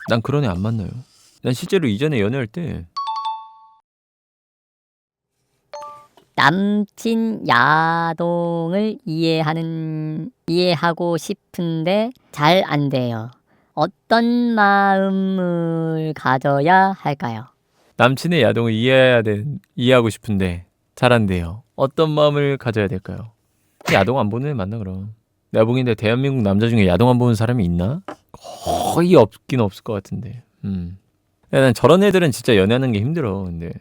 난 그런 애 안 만나요. 난 실제로 이전에 연애할 때 남친 야동을 이해하고 싶은데 잘 안 돼요. 어떤 마음을 가져야 할까요? 남친의 야동을 이해하고 싶은데 잘 안 돼요. 어떤 마음을 가져야 될까요? 야동 안 보는 애 만나 그럼. 내가 보기엔 대한민국 남자 중에 야동 안 보는 사람이 있나? 거의 없긴 없을 것 같은데. 야, 난 저런 애들은 진짜 연애하는 게 힘들어. 근데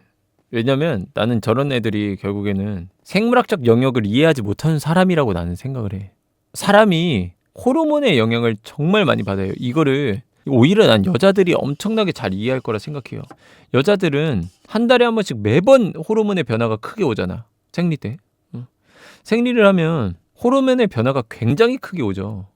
왜냐면 나는 저런 애들이 결국에는 생물학적 영역을 이해하지 못하는 사람이라고 나는 생각을 해. 사람이 호르몬의 영향을 정말 많이 받아요. 이거를 오히려 난 여자들이 엄청나게 잘 이해할 거라 생각해요. 여자들은 한 달에 한 번씩 매번 호르몬의 변화가 크게 오잖아. 생리 때. 생리를 하면 호르몬의 변화가 굉장히 크게 오죠.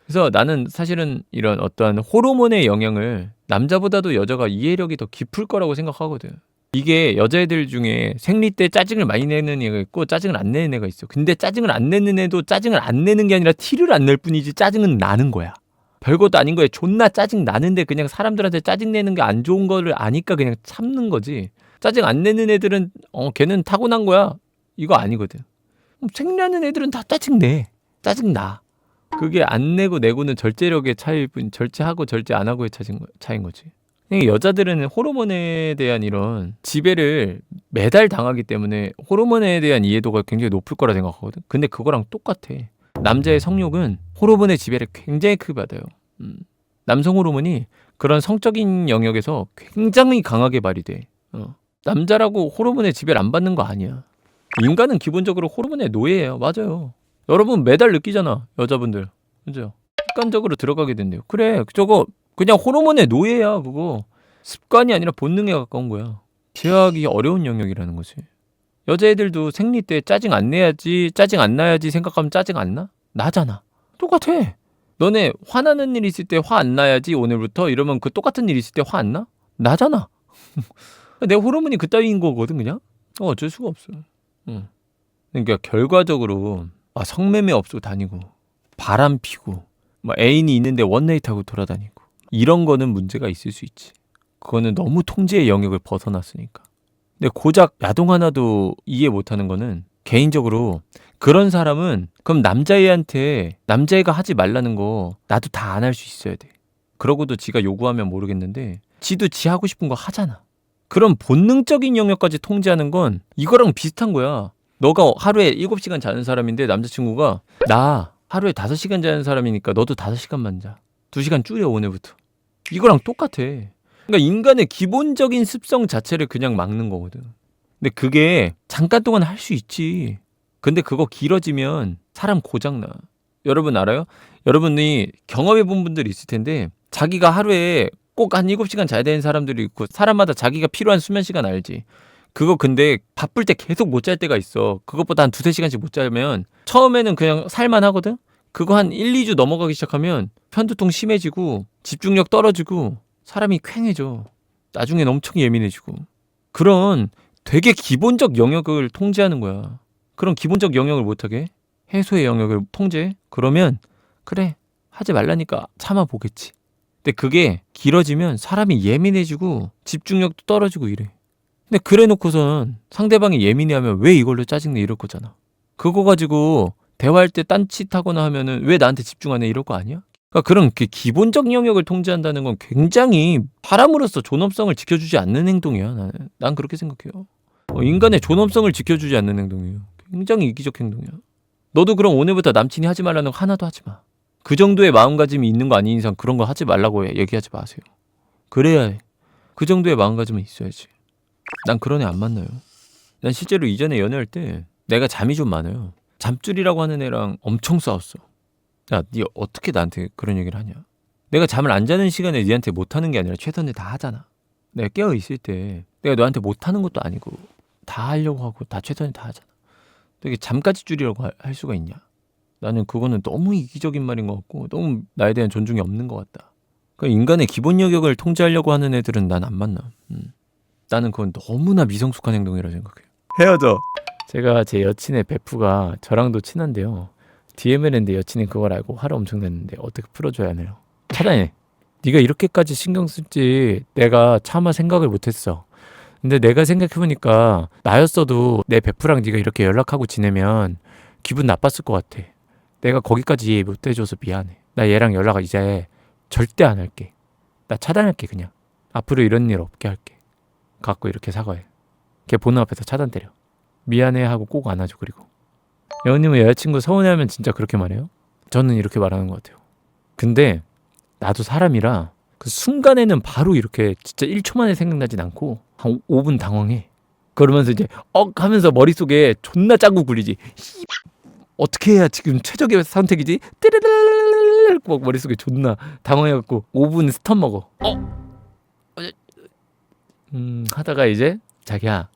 그래서 나는 사실은 이런 어떠한 호르몬의 영향을 남자보다도 여자가 이해력이 더 깊을 거라고 생각하거든. 이게 여자애들 중에 생리 때 짜증을 많이 내는 애가 있고 짜증을 안 내는 애가 있어. 근데 짜증을 안 내는 애도 짜증을 안 내는 게 아니라 티를 안 낼 뿐이지 짜증은 나는 거야. 별것도 아닌 거에 존나 짜증 나는데 그냥 사람들한테 짜증 내는 게 안 좋은 거를 아니까 그냥 참는 거지. 짜증 안 내는 애들은 걔는 타고난 거야. 이거 아니거든. 생리하는 애들은 다 짜증 내. 짜증 나. 그게 안 내고 내고는 절제력의 차이일 뿐, 절제하고 절제 안 하고의 차이인 거지. 여자들은 호르몬에 대한 이런 지배를 매달 당하기 때문에 호르몬에 대한 이해도가 굉장히 높을 거라 생각하거든. 근데 그거랑 똑같아. 남자의 성욕은 호르몬의 지배를 굉장히 크게 받아요. 남성 호르몬이 그런 성적인 영역에서 굉장히 강하게 발휘돼. 남자라고 호르몬의 지배를 안 받는 거 아니야. 인간은 기본적으로 호르몬의 노예예요. 맞아요. 여러분 매달 느끼잖아. 여자분들. 그죠? 습관적으로 들어가게 된대요. 그래. 저거 그냥 호르몬의 노예야. 그거. 습관이 아니라 본능에 가까운 거야. 피하기 어려운 영역이라는 거지. 여자애들도 생리 때 짜증 안 내야지, 짜증 안 나야지 생각하면 짜증 안 나? 나잖아. 똑같아. 너네 화나는 일 있을 때 화 안 나야지 오늘부터 이러면 그 똑같은 일 있을 때 화 안 나? 나잖아. 내 호르몬이 그따위인 거거든 그냥. 어쩔 수가 없어. 그러니까 결과적으로 성매매 업소 다니고 바람 피고 애인이 있는데 원나잇하고 돌아다니고 이런 거는 문제가 있을 수 있지. 그거는 너무 통제의 영역을 벗어났으니까. 근데 고작 야동 하나도 이해 못하는 거는 개인적으로 그런 사람은 그럼 남자애가 하지 말라는 거 나도 다 안 할 수 있어야 돼. 그러고도 지가 요구하면 모르겠는데 지도 지 하고 싶은 거 하잖아. 그런 본능적인 영역까지 통제하는 건 이거랑 비슷한 거야. 너가 하루에 7시간 자는 사람인데 남자친구가 나 하루에 5시간 자는 사람이니까 너도 5시간만 자. 2시간 줄여 오늘부터. 이거랑 똑같아. 그러니까 인간의 기본적인 습성 자체를 그냥 막는 거거든. 근데 그게 잠깐 동안 할 수 있지. 근데 그거 길어지면 사람 고장나. 여러분 알아요? 여러분이 경험해 본 분들이 있을 텐데 자기가 하루에 꼭 한 7시간 자야 되는 사람들이 있고 사람마다 자기가 필요한 수면 시간 알지. 그거 근데 바쁠 때 계속 못 잘 때가 있어. 그것보다 한 2-3시간씩 못 자면 처음에는 그냥 살만 하거든? 그거 한 1-2주 넘어가기 시작하면 편두통 심해지고 집중력 떨어지고 사람이 퀭해져. 나중엔 엄청 예민해지고. 그런 되게 기본적 영역을 통제하는 거야. 그런 기본적 영역을 못하게 해소의 영역을 통제해? 그러면 그래 하지 말라니까 참아보겠지. 근데 그게 길어지면 사람이 예민해지고 집중력도 떨어지고 이래. 근데 그래 놓고선 상대방이 예민해하면 왜 이걸로 짜증내 이럴 거잖아. 그거 가지고 대화할 때 딴짓하거나 하면은 왜 나한테 집중 안 해 이럴 거 아니야? 그러니까 그런 기본적 영역을 통제한다는 건 굉장히 사람으로서 존엄성을 지켜주지 않는 행동이야. 난 그렇게 생각해요. 인간의 존엄성을 지켜주지 않는 행동이에요. 굉장히 이기적 행동이야. 너도 그럼 오늘부터 남친이 하지 말라는 거 하나도 하지 마. 그 정도의 마음가짐이 있는 거 아닌 이상 그런 거 하지 말라고 얘기하지 마세요. 그래야 해. 그 정도의 마음가짐은 있어야지. 난 그런 애 안 만나요. 난 실제로 이전에 연애할 때 내가 잠이 좀 많아요. 잠줄이라고 하는 애랑 엄청 싸웠어. 야, 니 어떻게 나한테 그런 얘기를 하냐? 내가 잠을 안 자는 시간에 니한테 못하는 게 아니라 최선을 다 하잖아. 내가 깨어 있을 때 내가 너한테 못하는 것도 아니고 다 하려고 하고 다 최선을 다 하잖아. 되게 잠까지 줄이라고 할 수가 있냐? 나는 그거는 너무 이기적인 말인 것 같고 너무 나에 대한 존중이 없는 것 같다. 그러니까 인간의 기본 영역을 통제하려고 하는 애들은 난 안 만나. 나는 그건 너무나 미성숙한 행동이라 생각해요. 헤어져. 제가 제 여친의 베프가 저랑도 친한데요. DM을 했는데 여친이 그걸 알고 화를 엄청 냈는데 어떻게 풀어줘야 하나요? 차단해. 네가 이렇게까지 신경 쓸지 내가 차마 생각을 못했어. 근데 내가 생각해보니까 나였어도 내 베프랑 네가 이렇게 연락하고 지내면 기분 나빴을 것 같아. 내가 거기까지 이해 못해줘서 미안해. 나 얘랑 연락 이제 절대 안 할게. 나 차단할게 그냥. 앞으로 이런 일 없게 할게. 갖고 이렇게 사과해. 걔 보는 앞에서 차단 때려. 미안해 하고 꼭 안아줘. 그리고 여우님은 여자친구 서운해하면 진짜 그렇게 말해요? 저는 이렇게 말하는 것 같아요. 근데 나도 사람이라 그 순간에는 바로 이렇게 진짜 1초 만에 생각나진 않고 한 5분 당황해. 그러면서 이제 하면서 머릿속에 존나 짜고 굴리지. 어떻게 해야 지금 최적의 선택이지? 띠르르르르르 막 머릿속에 존나 당황해갖고 5분 스톱 먹어. 하다가 이제 자기야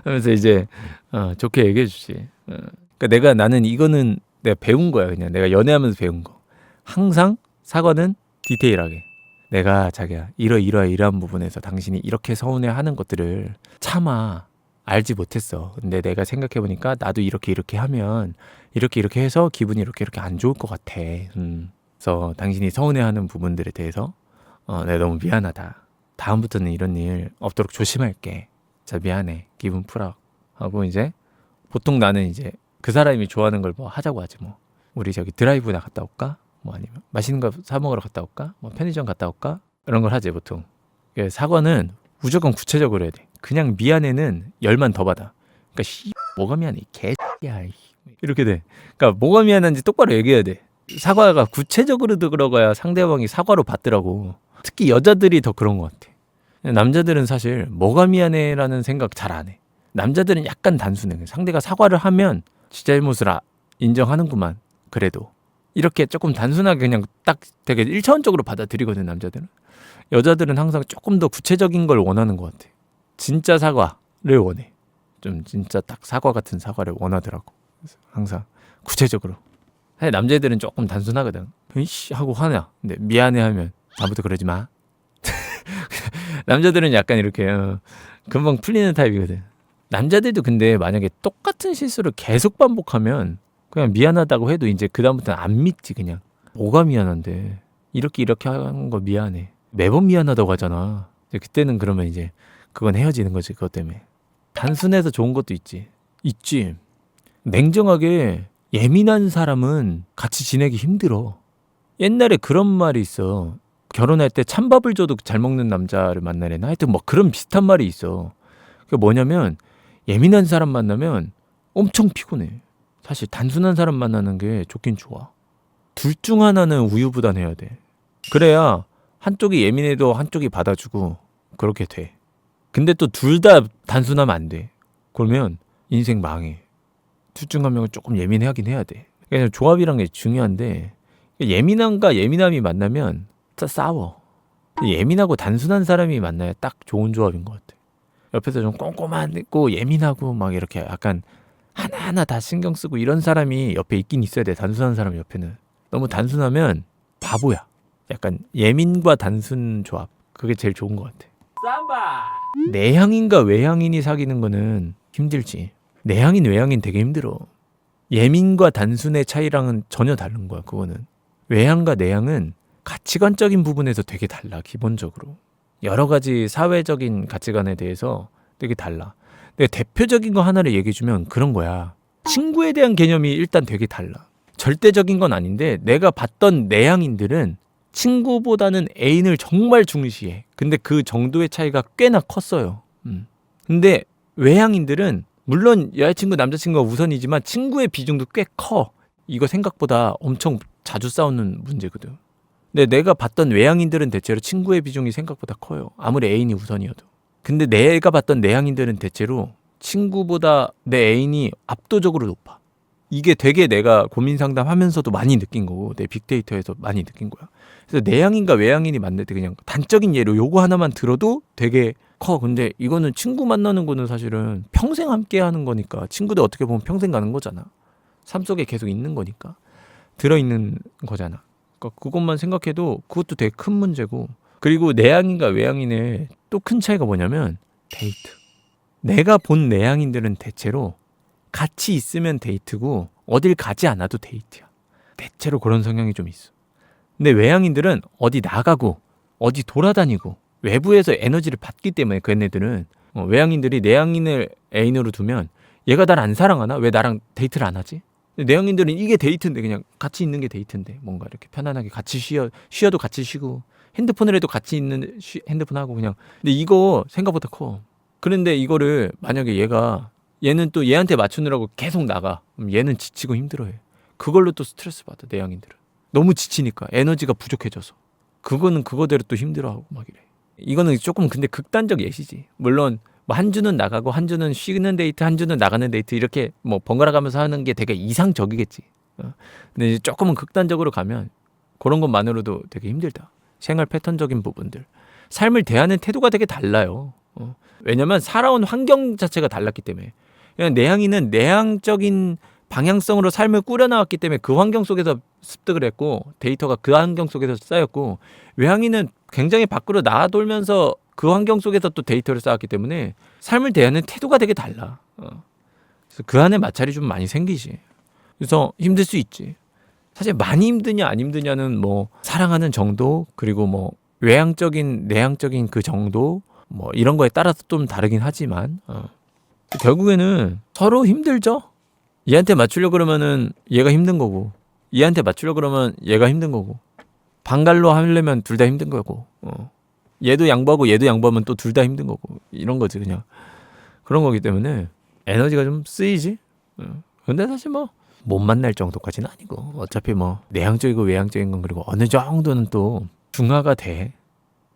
하면서 이제 좋게 얘기해주지. 그러니까 나는 이거는 내가 배운 거야. 그냥 내가 연애하면서 배운 거. 항상 사과는 디테일하게. 내가 자기야 이러한 부분에서 당신이 이렇게 서운해하는 것들을 차마 알지 못했어. 근데 내가 생각해보니까 나도 이렇게 하면 이렇게 해서 기분이 이렇게 안 좋을 것 같아. 그래서 당신이 서운해하는 부분들에 대해서 내가 너무 미안하다. 다음부터는 이런 일 없도록 조심할게. 진짜 미안해. 기분 풀어. 하고 이제 보통 나는 이제 그 사람이 좋아하는 걸 뭐 하자고 하지 뭐. 우리 저기 드라이브나 갔다 올까? 뭐 아니면 맛있는 거 사 먹으러 갔다 올까? 뭐 편의점 갔다 올까? 이런 걸 하지 보통. 사과는 무조건 구체적으로 해야 돼. 그냥 미안해는 열만 더 받아. 그러니까 뭐가 미안해? 개야. 이렇게 돼. 그러니까 뭐가 미안한지 똑바로 얘기해야 돼. 사과가 구체적으로 들어가야 상대방이 사과로 받더라고. 특히 여자들이 더 그런 것 같아. 남자들은 사실 뭐가 미안해라는 생각 잘 안 해. 남자들은 약간 단순해. 상대가 사과를 하면 지 잘못을 인정하는구만. 그래도 이렇게 조금 단순하게 그냥 딱 되게 1차원적으로 받아들이거든 남자들은. 여자들은 항상 조금 더 구체적인 걸 원하는 것 같아. 진짜 사과를 원해. 좀 진짜 딱 사과 같은 사과를 원하더라고. 그래서 항상 구체적으로. 사실 남자애들은 조금 단순하거든. 이씨 하고 화나. 근데 미안해 하면 다음부터 그러지 마. 남자들은 약간 이렇게 금방 풀리는 타입이거든. 남자들도 근데 만약에 똑같은 실수를 계속 반복하면 그냥 미안하다고 해도 이제 그다음부터는 안 믿지 그냥. 뭐가 미안한데. 이렇게 하는 거 미안해. 매번 미안하다고 하잖아. 이제 그때는 그러면 이제 그건 헤어지는 거지 그것 때문에. 단순해서 좋은 것도 있지. 냉정하게 예민한 사람은 같이 지내기 힘들어. 옛날에 그런 말이 있어. 결혼할 때 찬밥을 줘도 잘 먹는 남자를 만나래나? 하여튼 뭐 그런 비슷한 말이 있어. 그게 뭐냐면 예민한 사람 만나면 엄청 피곤해. 사실 단순한 사람 만나는 게 좋긴 좋아. 둘 중 하나는 우유부단해야 돼. 그래야 한쪽이 예민해도 한쪽이 받아주고 그렇게 돼. 근데 또 둘 다 단순하면 안 돼. 그러면 인생 망해. 둘 중 한 명은 조금 예민하긴 해야 돼. 그래서 조합이란 게 중요한데 예민함과 예민함이 만나면 싸워. 예민하고 단순한 사람이 만나야 딱 좋은 조합인 것 같아. 옆에서 좀 꼼꼼하고 예민하고 막 이렇게 약간 하나하나 다 신경 쓰고 이런 사람이 옆에 있긴 있어야 돼. 단순한 사람 옆에는. 너무 단순하면 바보야. 약간 예민과 단순 조합. 그게 제일 좋은 것 같아. 삼바! 내향인과 외향인이 사귀는 거는 힘들지. 내향인 외향인 되게 힘들어. 예민과 단순의 차이랑은 전혀 다른 거야. 그거는. 외향과 내향은 가치관적인 부분에서 되게 달라. 기본적으로. 여러 가지 사회적인 가치관에 대해서 되게 달라. 내가 대표적인 거 하나를 얘기해주면 그런 거야. 친구에 대한 개념이 일단 되게 달라. 절대적인 건 아닌데 내가 봤던 내향인들은 친구보다는 애인을 정말 중시해. 근데 그 정도의 차이가 꽤나 컸어요. 근데 외향인들은 물론 여자친구 남자친구가 우선이지만 친구의 비중도 꽤 커. 이거 생각보다 엄청 자주 싸우는 문제거든. 근데 내가 봤던 외향인들은 대체로 친구의 비중이 생각보다 커요. 아무리 애인이 우선이어도. 근데 내가 봤던 내향인들은 대체로 친구보다 내 애인이 압도적으로 높아. 이게 되게 내가 고민 상담하면서도 많이 느낀 거고 내 빅데이터에서 많이 느낀 거야. 그래서 내향인과 외향인이 만날 때 그냥 단적인 예로 요거 하나만 들어도 되게 커. 근데 이거는 친구 만나는 거는 사실은 평생 함께 하는 거니까 친구도 어떻게 보면 평생 가는 거잖아. 삶 속에 계속 있는 거니까 들어있는 거잖아. 그러니까 그것만 생각해도 그것도 되게 큰 문제고. 그리고 내향인과 외향인의 또 큰 차이가 뭐냐면 데이트. 내가 본 내향인들은 대체로 같이 있으면 데이트고 어딜 가지 않아도 데이트야. 대체로 그런 성향이 좀 있어. 근데 외향인들은 어디 나가고 어디 돌아다니고 외부에서 에너지를 받기 때문에 그 애네들은 외향인들이 내향인을 애인으로 두면 얘가 날 안 사랑하나? 왜 나랑 데이트를 안 하지? 근데 내향인들은 이게 데이트인데 그냥 같이 있는 게 데이트인데 뭔가 이렇게 편안하게 같이 쉬어도 같이 쉬고 핸드폰을 해도 같이 있는 핸드폰 하고 그냥 근데 이거 생각보다 커. 그런데 이거를 만약에 얘는 또 얘한테 맞추느라고 계속 나가. 그럼 얘는 지치고 힘들어해. 그걸로 또 스트레스 받아 내향인들은. 너무 지치니까 에너지가 부족해져서. 그거는 그거대로 또 힘들어하고 막 이래. 이거는 조금 근데 극단적 예시지. 물론 뭐 한 주는 나가고 한 주는 쉬는 데이트, 한 주는 나가는 데이트 이렇게 뭐 번갈아 가면서 하는 게 되게 이상적이겠지. 근데 이제 조금은 극단적으로 가면 그런 것만으로도 되게 힘들다. 생활 패턴적인 부분들. 삶을 대하는 태도가 되게 달라요. 왜냐면 살아온 환경 자체가 달랐기 때문에. 그냥 내향인은 내향적인 방향성으로 삶을 꾸려나왔기 때문에 그 환경 속에서 습득을 했고 데이터가 그 환경 속에서 쌓였고 외향인은 굉장히 밖으로 나돌면서 그 환경 속에서 또 데이터를 쌓았기 때문에 삶을 대하는 태도가 되게 달라. 그래서 그 안에 마찰이 좀 많이 생기지. 그래서 힘들 수 있지. 사실 많이 힘드냐 안 힘드냐는 뭐 사랑하는 정도 그리고 뭐 외향적인 내향적인 그 정도 뭐 이런 거에 따라서 좀 다르긴 하지만 결국에는 서로 힘들죠. 얘한테 맞추려고 그러면은 얘가 힘든 거고 얘한테 맞추려고 그러면 얘가 힘든 거고 반갈로 하려면 둘 다 힘든 거고 얘도 양보하고 얘도 양보하면 또 둘 다 힘든 거고 이런 거지 그냥 그런 거기 때문에 에너지가 좀 쓰이지. 근데 사실 뭐 못 만날 정도까지는 아니고 어차피 뭐 내향적이고 외향적인 건 그리고 어느 정도는 또 중화가 돼.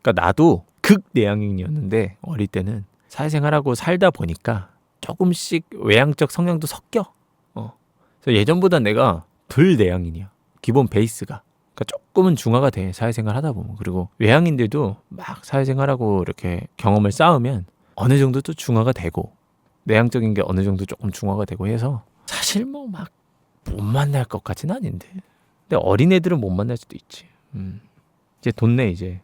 그러니까 나도 극 내향인이었는데 어릴 때는 사회생활하고 살다 보니까 조금씩 외향적 성향도 섞여. 그래서 예전보다 내가 덜 내향인이야. 기본 베이스가. 그러니까 조금은 중화가 돼. 사회생활 하다 보면. 그리고 외향인들도 막 사회생활하고 이렇게 경험을 쌓으면 어느 정도 또 중화가 되고 내향적인 게 어느 정도 조금 중화가 되고 해서 사실 뭐 막 못 만날 것까지는 아닌데. 근데 어린애들은 못 만날 수도 있지. 이제 돋네 이제.